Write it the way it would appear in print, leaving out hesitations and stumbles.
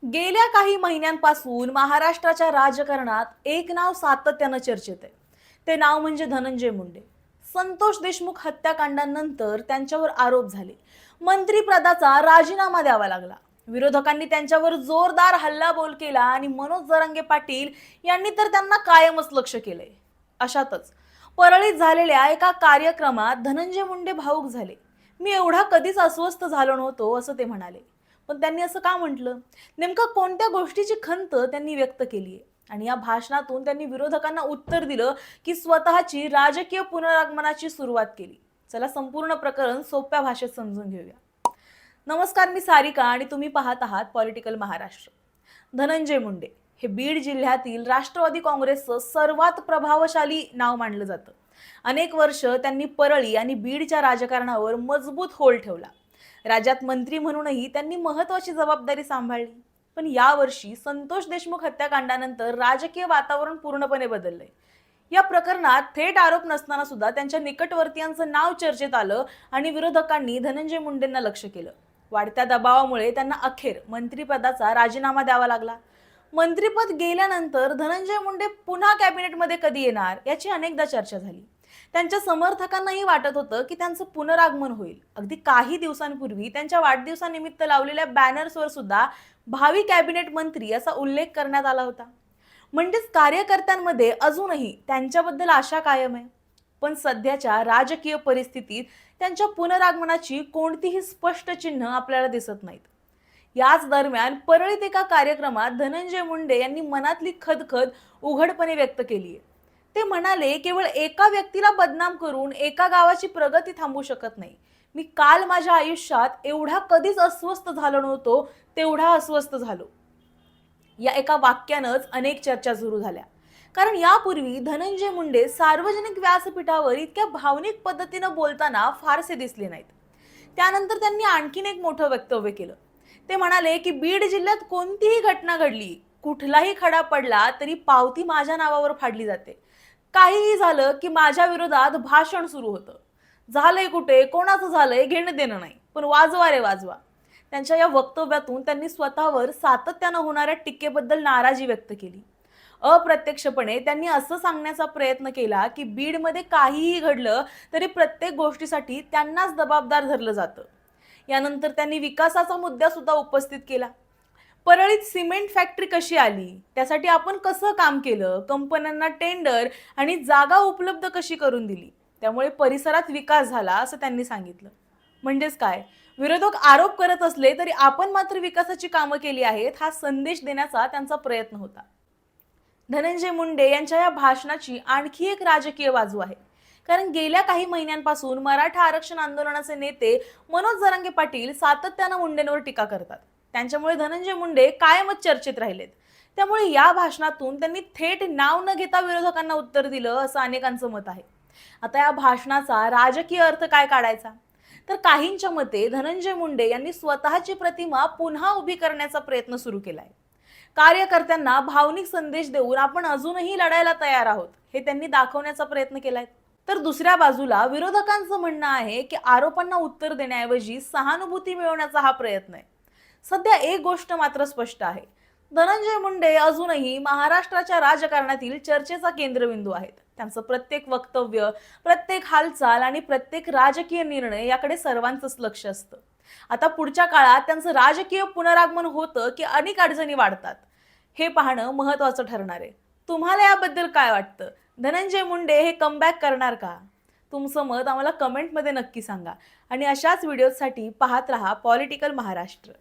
गेल्या काही महिन्यांपासून महाराष्ट्राच्या राजकारणात एक नाव सातत्यानं चर्चेत आहे. ते नाव म्हणजे धनंजय मुंडे. संतोष देशमुख हत्याकांडानंतर त्यांच्यावर आरोप झाले. मंत्रिपदाचा राजीनामा द्यावा लागला. विरोधकांनी त्यांच्यावर जोरदार हल्लाबोल केला आणि मनोज जरांगे पाटील यांनी तर त्यांना कायमच लक्ष केलंय. अशातच परळीत झालेल्या एका कार्यक्रमात धनंजय मुंडे भावुक झाले. मी एवढा कधीच अस्वस्थ झालो नव्हतो असं ते म्हणाले. पण त्यांनी असं का म्हटलं? नेमकं कोणत्या गोष्टीची खंत त्यांनी व्यक्त केली आहे? आणि या भाषणातून त्यांनी विरोधकांना उत्तर दिलं की स्वतःची राजकीय पुनरागमनाची सुरुवात केली. चला संपूर्ण प्रकरण सोप्या भाषेत समजून घेऊया. नमस्कार, मी सारिका आणि तुम्ही पाहत आहात पॉलिटिकल महाराष्ट्र. धनंजय मुंडे हे बीड जिल्ह्यातील राष्ट्रवादी काँग्रेसचं सर्वात प्रभावशाली नाव मानलं जातं. अनेक वर्ष त्यांनी परळी आणि बीडच्या राजकारणावर मजबूत होल ठेवला. राज्यात मंत्री म्हणूनही त्यांनी महत्त्वाची जबाबदारी सांभाळली. पण यावर्षी संतोष देशमुख हत्याकांडानंतर राजकीय वातावरण पूर्णपणे बदललंय. या प्रकरणात थेट आरोप नसताना सुद्धा त्यांच्या निकटवर्तीयांचं नाव चर्चेत आलं आणि विरोधकांनी धनंजय मुंडेंना लक्ष्य केलं. वाढत्या दबावामुळे त्यांना अखेर मंत्रिपदाचा राजीनामा द्यावा लागला. मंत्रिपद गेल्यानंतर धनंजय मुंडे पुन्हा कॅबिनेटमध्ये कधी येणार याची अनेकदा चर्चा झाली. त्यांच्या समर्थकांनाही वाटत होतं की त्यांचं पुनरागमन होईल. अगदी काही दिवसांपूर्वी त्यांच्या वाढदिवसानिमित्त लावलेल्या बॅनर्सवर सुद्धा भावी कॅबिनेट मंत्री असा उल्लेख करण्यात आला होता. म्हणजेच कार्यकर्त्यांमध्ये अजूनही त्यांच्याबद्दल आशा कायम आहे. पण सध्याच्या राजकीय परिस्थितीत त्यांच्या पुनरागमनाची कोणतीही स्पष्ट चिन्ह आपल्याला दिसत नाहीत. याच दरम्यान परळीत एका कार्यक्रमात धनंजय मुंडे यांनी मनातली खदखद उघडपणे व्यक्त केली आहे. ते म्हणाले, केवळ एका व्यक्तीला बदनाम करून एका गावाची प्रगती थांबू शकत नाही. मी काल माझ्या आयुष्यात एवढा कधीच अस्वस्थ झालो नव्हतो, तेवढा अस्वस्थ झालो. या एका वाक्यानंच अनेक चर्चा सुरू झाल्या. कारण यापूर्वी धनंजय मुंडे सार्वजनिक व्यासपीठावर इतक्या भावनिक पद्धतीनं बोलताना फारसे दिसले नाहीत. त्यानंतर त्यांनी आणखीन एक मोठं वक्तव्य केलं. ते म्हणाले की बीड जिल्ह्यात कोणतीही घटना घडली, कुठलाही खडा पडला तरी पावती माझ्या नावावर फाडली जाते. काहीही झालं की माझ्या विरोधात भाषण सुरू होतं. झालंय कुठे, कोणाचं झालंय घेणं देणं नाही, पण वाजवा रे वाजवा. त्यांच्या या वक्तव्यातून त्यांनी स्वतःवर सातत्यानं होणाऱ्या टीकेबद्दल नाराजी व्यक्त केली. अप्रत्यक्षपणे त्यांनी असं सांगण्याचा प्रयत्न केला की बीडमध्ये काहीही घडलं तरी प्रत्येक गोष्टीसाठी त्यांनाच जबाबदार धरलं जातं. यानंतर त्यांनी विकासाचा मुद्दा सुद्धा उपस्थित केला. परळीत सिमेंट फॅक्टरी कशी आली, त्यासाठी आपण कसं काम केलं, कंपन्यांना टेंडर आणि जागा उपलब्ध कशी करून दिली, त्यामुळे परिसरात विकास झाला असं त्यांनी सांगितलं. म्हणजेच काय, विरोधक आरोप करत असले तरी आपण मात्र विकासाची कामं केली आहेत हा संदेश देण्याचा त्यांचा प्रयत्न होता. धनंजय मुंडे यांच्या या भाषणाची आणखी एक राजकीय बाजू आहे. कारण गेल्या काही महिन्यांपासून मराठा आरक्षण आंदोलनाचे नेते मनोज जरांगे पाटील सातत्यानं मुंडेंवर टीका करतात. त्यांच्यामुळे धनंजय मुंडे कायमच चर्चेत राहिलेत. त्यामुळे या भाषणातून त्यांनी थेट नाव न घेता विरोधकांना उत्तर दिलं असं अनेकांचं मत आहे. आता या भाषणाचा राजकीय अर्थ काय काढायचा? तर काहींच्या मते धनंजय मुंडे यांनी स्वतःची प्रतिमा पुन्हा उभी करण्याचा प्रयत्न सुरू केलाय. कार्यकर्त्यांना भावनिक संदेश देऊन आपण अजूनही लढायला तयार आहोत हे त्यांनी दाखवण्याचा प्रयत्न केलाय. तर दुसऱ्या बाजूला विरोधकांचं म्हणणं आहे की आरोपांना उत्तर देण्याऐवजी सहानुभूती मिळवण्याचा हा प्रयत्न आहे. सध्या एक गोष्ट मात्र स्पष्ट आहे, धनंजय मुंडे अजूनही महाराष्ट्राच्या राजकारणातील चर्चेचा केंद्रबिंदू आहेत. त्यांचं प्रत्येक वक्तव्य, प्रत्येक हालचाल आणि प्रत्येक राजकीय निर्णय याकडे सर्वांचंच लक्ष असतं. आता पुढच्या काळात त्यांचं राजकीय पुनरागमन होतं की अनेक अडचणी वाढतात हे पाहणं महत्त्वाचं ठरणार आहे. तुम्हाला याबद्दल काय वाटतं? धनंजय मुंडे हे कमबॅक करणार का? तुमचं मत आम्हाला कमेंटमध्ये नक्की सांगा आणि अशाच व्हिडिओसाठी पाहत रहा पॉलिटिकल महाराष्ट्र.